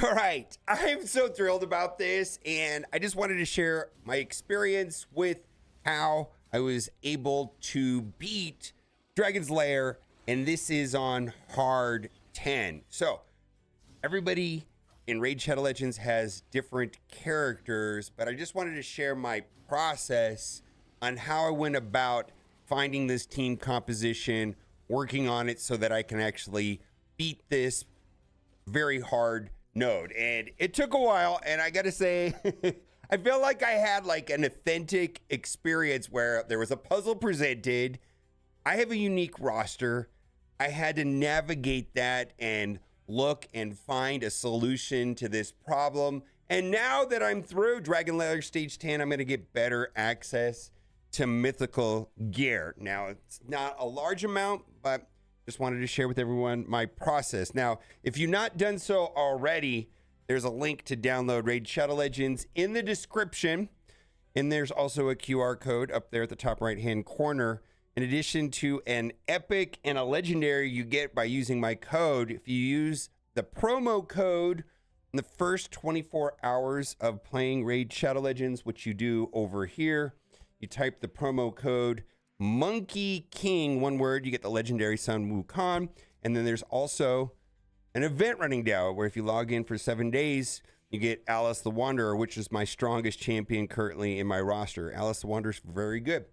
All right, I'm so thrilled about this, and I just wanted to share my experience with how I was able to beat Dragon's Lair, and this is on hard 10. So everybody in Raid Shadow Legends has different characters, but I just wanted to share my process on how I went about finding this team composition, working on it so that I can actually beat this very hard node. And it took a while, and I gotta say I feel like I had like an authentic experience where there was a puzzle presented. I have a unique roster. I had to navigate that and look and find a solution to this problem. And now that I'm through Dragon Lair stage 10, I'm gonna get better access to mythical gear. Now, it's not a large amount, but just wanted to share with everyone my process. Now, if you've not done so already, there's a link to download Raid Shadow Legends in the description. And there's also a QR code up there at the top right-hand corner. In addition to an epic and a legendary you get by using my code, if you use the promo code in the first 24 hours of playing Raid Shadow Legends, which you do over here, you type the promo code Monkey King, one word, you get the legendary Sun Wukong. And then there's also an event running down where if you log in for 7 days, you get Alice the Wanderer, which is my strongest champion currently in my roster. Alice the Wanderer is very good.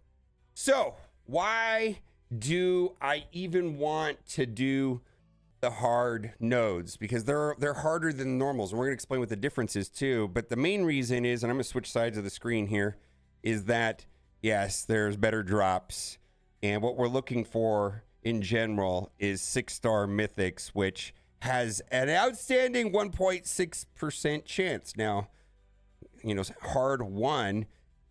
So why do I even want to do the hard nodes? Because they're harder than normals, and we're gonna explain what the difference is too. But the main reason is, and I'm gonna switch sides of the screen here, is that yes, there's better drops, and what we're looking for in general is 6-star mythics, which has an outstanding 1.6% chance. Now, you know, hard 1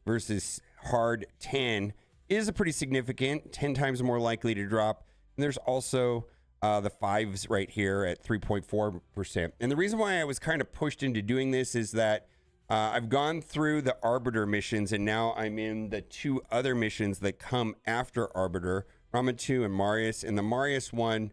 versus hard 10 is a pretty significant, 10 times more likely to drop. And there's also the 5s right here at 3.4%. And the reason why I was kind of pushed into doing this is that I've gone through the Arbiter missions, and now I'm in the 2 other missions that come after Arbiter, Ramatu and Marius. And the Marius one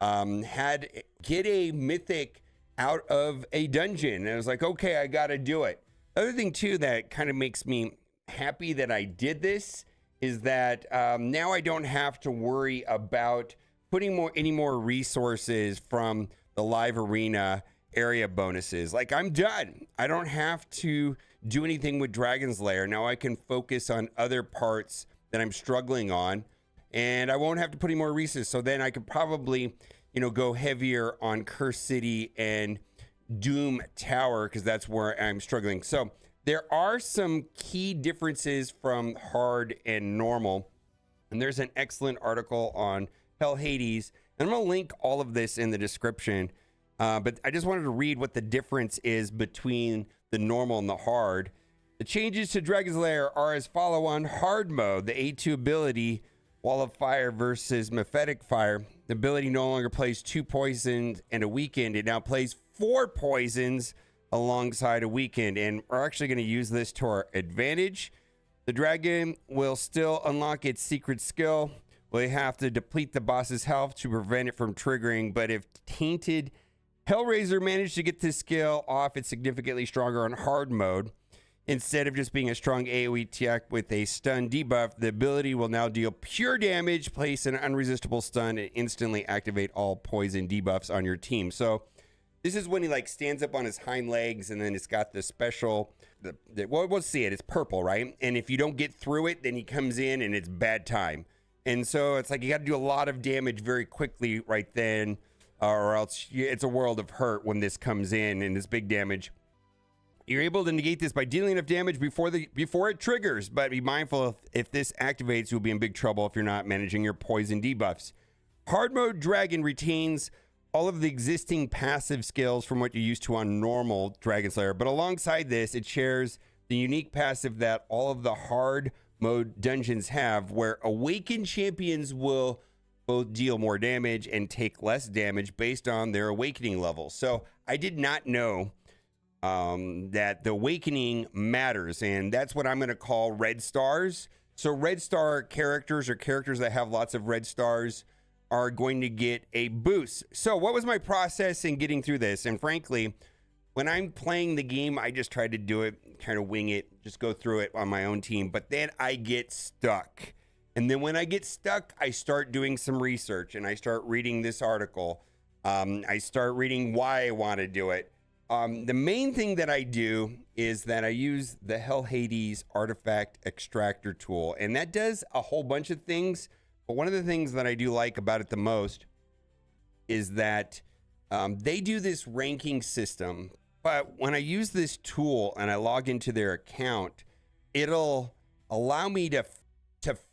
had get a mythic out of a dungeon. And I was like, okay, I got to do it. Other thing too that kind of makes me happy that I did this is that now I don't have to worry about putting any more resources from the live arena area bonuses. Like, I'm done. I don't have to do anything with Dragon's Lair. Now I can focus on other parts that I'm struggling on, and I won't have to put any more resources. So then I could probably, you know, go heavier on Curse City and Doom Tower, because that's where I'm struggling. So there are some key differences from hard and normal, and there's an excellent article on Hell Hades, and I'm gonna link all of this in the description. But I just wanted to read what the difference is between the normal and the hard. The changes to Dragon's Lair are as follow on hard mode. The A2 ability, Wall of Fire versus Mephetic Fire. The ability no longer plays 2 poisons and a weakened. It now plays 4 poisons alongside a weakened. And we're actually going to use this to our advantage. The dragon will still unlock its secret skill. We have to deplete the boss's health to prevent it from triggering. But if Tainted Hellraiser managed to get this skill off, it's significantly stronger on hard mode. Instead of just being a strong AoE attack with a stun debuff, the ability will now deal pure damage, place an unresistible stun, and instantly activate all poison debuffs on your team. So this is when he like stands up on his hind legs, and then it's got the special, well, we'll see it, it's purple, right? And if you don't get through it, then he comes in and it's bad time. And so it's like you got to do a lot of damage very quickly right then, or else it's a world of hurt when this comes in and this big damage. You're able to negate this by dealing enough damage before it triggers, but be mindful if this activates, you'll be in big trouble if you're not managing your poison debuffs. Hard mode Dragon retains all of the existing passive skills from what you're used to on normal Dragon Slayer, but alongside this, it shares the unique passive that all of the hard mode dungeons have, where awakened champions will both deal more damage and take less damage based on their awakening level. So I did not know that the awakening matters, and that's what I'm going to call red stars. So red star characters, or characters that have lots of red stars, are going to get a boost. So what was my process in getting through this? And frankly, when I'm playing the game, I just try to do it, kind of wing it, just go through it on my own team. But then I get stuck. And then when I get stuck, I start doing some research and I start reading this article. I start reading why I want to do it. The main thing that I do is that I use the Hell Hades artifact extractor tool. And that does a whole bunch of things. But one of the things that I do like about it the most is that they do this ranking system. But when I use this tool and I log into their account, it'll allow me to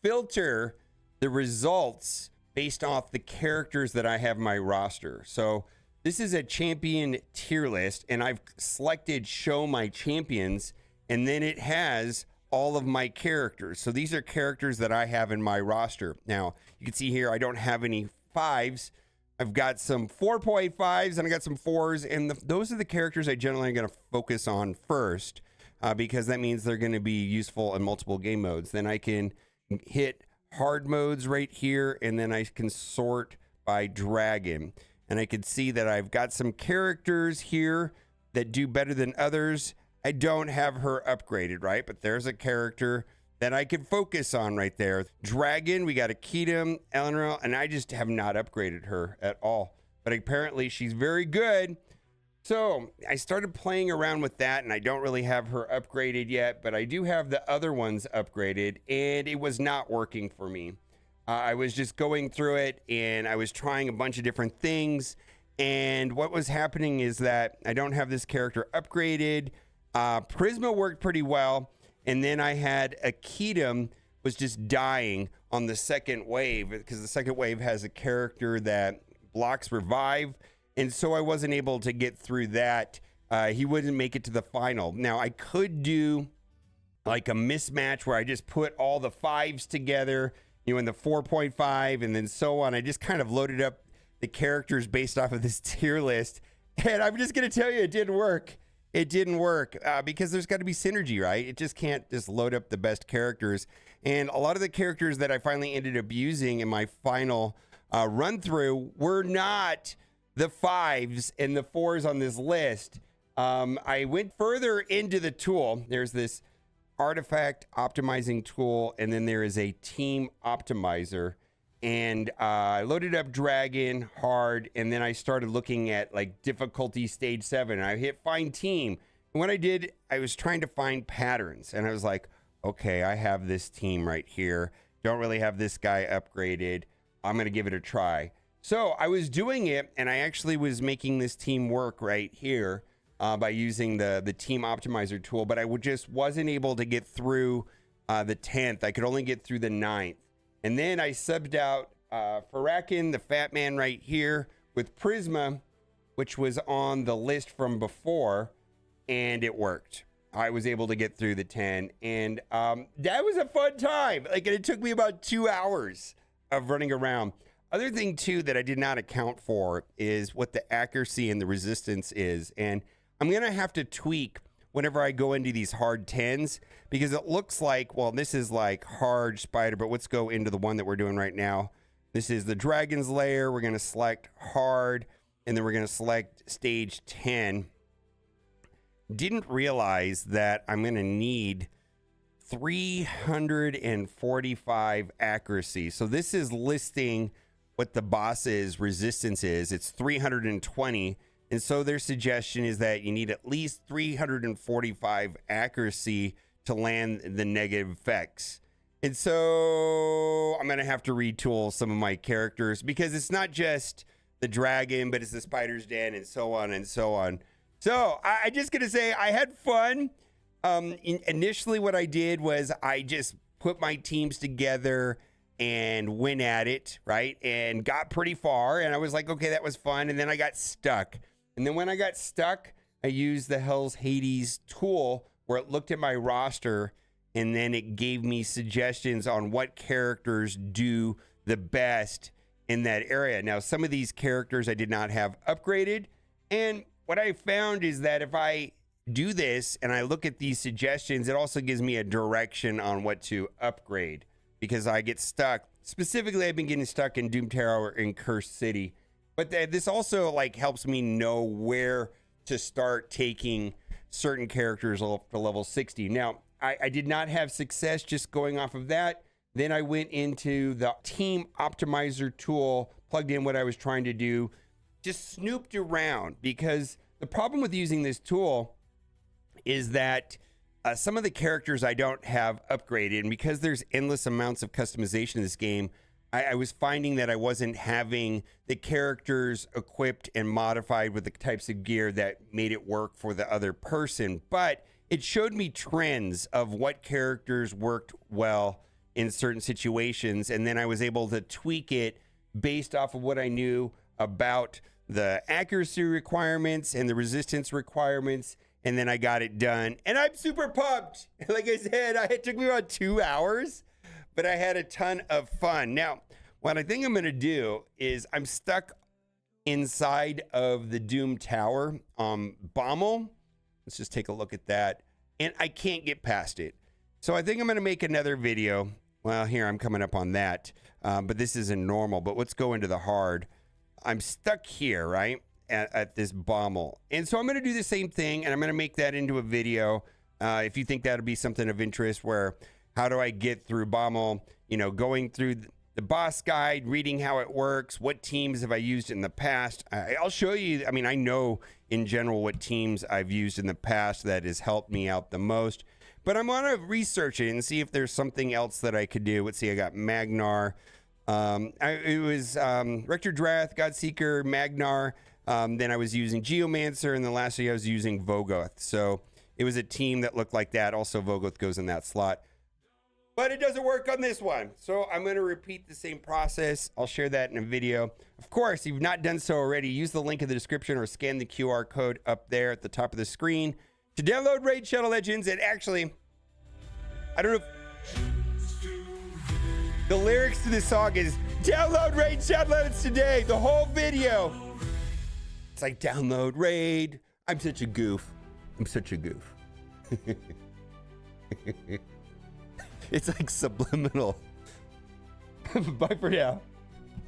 filter the results based off the characters that I have in my roster. So this is a champion tier list, and I've selected show my champions, and then it has all of my characters. So these are characters that I have in my roster. Now, you can see here, I don't have any 5s. I've got some 4.5s and I got some 4s, and those are the characters I generally am going to focus on first because that means they're going to be useful in multiple game modes. Then I can hit hard modes right here, and then I can sort by dragon. And I can see that I've got some characters here that do better than others. I don't have her upgraded, right? But there's a character that I could focus on right there. Dragon, we got a Kedem, Eleanor, and I just have not upgraded her at all. But apparently she's very good. So I started playing around with that, and I don't really have her upgraded yet, but I do have the other ones upgraded, and it was not working for me. I was just going through it, and I was trying a bunch of different things, and what was happening is that I don't have this character upgraded. Prisma worked pretty well. And then I had a Kedem was just dying on the second wave because the second wave has a character that blocks revive. And so I wasn't able to get through that. He wouldn't make it to the final. Now I could do like a mismatch where I just put all the 5s together, you know, in the 4.5 and then so on. I just kind of loaded up the characters based off of this tier list. And I'm just going to tell you, it didn't work. It didn't work because there's got to be synergy, right? It just can't just load up the best characters. And a lot of the characters that I finally ended up using in my final run through were not the 5s and the 4s on this list. I went further into the tool. There's this artifact optimizing tool, and then there is a team optimizer. And I loaded up Dragon hard, and then I started looking at like difficulty stage 7. I hit find team. And what I did, I was trying to find patterns, and I was like, okay, I have this team right here. Don't really have this guy upgraded. I'm going to give it a try. So I was doing it, and I actually was making this team work right here by using the team optimizer tool, but I just wasn't able to get through the 10th. I could only get through the 9th. And then I subbed out Farakin, the fat man right here, with Prisma, which was on the list from before, and it worked. I was able to get through the 10, and that was a fun time. Like, it took me about 2 hours of running around. Other thing, too, that I did not account for is what the accuracy and the resistance is. And I'm going to have to tweak whenever I go into these hard 10s, because it looks like, well, this is like hard spider, but let's go into the one that we're doing right now. This is the Dragon's Lair. We're going to select hard, and then we're going to select stage 10. Didn't realize that I'm going to need 345 accuracy. So this is listing what the boss's resistance is. It's 320. And so their suggestion is that you need at least 345 accuracy to land the negative effects. And so I'm going to have to retool some of my characters because it's not just the dragon, but it's the spider's den and so on and so on. So I just going to say I had fun. Initially what I did was I just put my teams together and went at it, right? And got pretty far. And I was like, okay, that was fun. And then I got stuck. And then when I got stuck, I used the Hell's Hades tool where it looked at my roster and then it gave me suggestions on what characters do the best in that area. Now, some of these characters I did not have upgraded. And what I found is that if I do this and I look at these suggestions, it also gives me a direction on what to upgrade because I get stuck. Specifically, I've been getting stuck in Doom Tower and Cursed City. But this also like helps me know where to start taking certain characters up to level 60. Now, I did not have success just going off of that. Then I went into the team optimizer tool, plugged in what I was trying to do, just snooped around, because the problem with using this tool is that some of the characters I don't have upgraded, and because there's endless amounts of customization in this game, I was finding that I wasn't having the characters equipped and modified with the types of gear that made it work for the other person. But it showed me trends of what characters worked well in certain situations, and then I was able to tweak it based off of what I knew about the accuracy requirements and the resistance requirements, and then I got it done, and I'm super pumped. Like I said, it took me about 2 hours, but I had a ton of fun. Now, what I think I'm going to do is I'm stuck inside of the Doom Tower on Bommel. Let's just take a look at that, and I can't get past it. So I think I'm going to make another video. Well, here, I'm coming up on that, but this isn't normal. But let's go into the hard. I'm stuck here, right, at this Bommel. And so I'm going to do the same thing, and I'm going to make that into a video. If you think that would be something of interest, where how do I get through Bommel, you know, going through the boss guide, reading how it works, what teams have I used in the past. I'll show you. I mean, I know in general what teams I've used in the past that has helped me out the most. But I'm going to research it and see if there's something else that I could do. Let's see, I got Magnar. It was Rector Drath, Godseeker, Magnar. Then I was using Geomancer, and then lastly I was using Vogoth. So it was a team that looked like that. Also, Vogoth goes in that slot. But it doesn't work on this one. So I'm going to repeat the same process. I'll share that in a video. Of course, if you've not done so already, use the link in the description or scan the QR code up there at the top of the screen to download Raid Shadow Legends. And actually, I don't know if the lyrics to this song is download Raid Shadow Legends today. The whole video. It's like download Raid. I'm such a goof. I'm such a goof. It's like subliminal. Bye for now.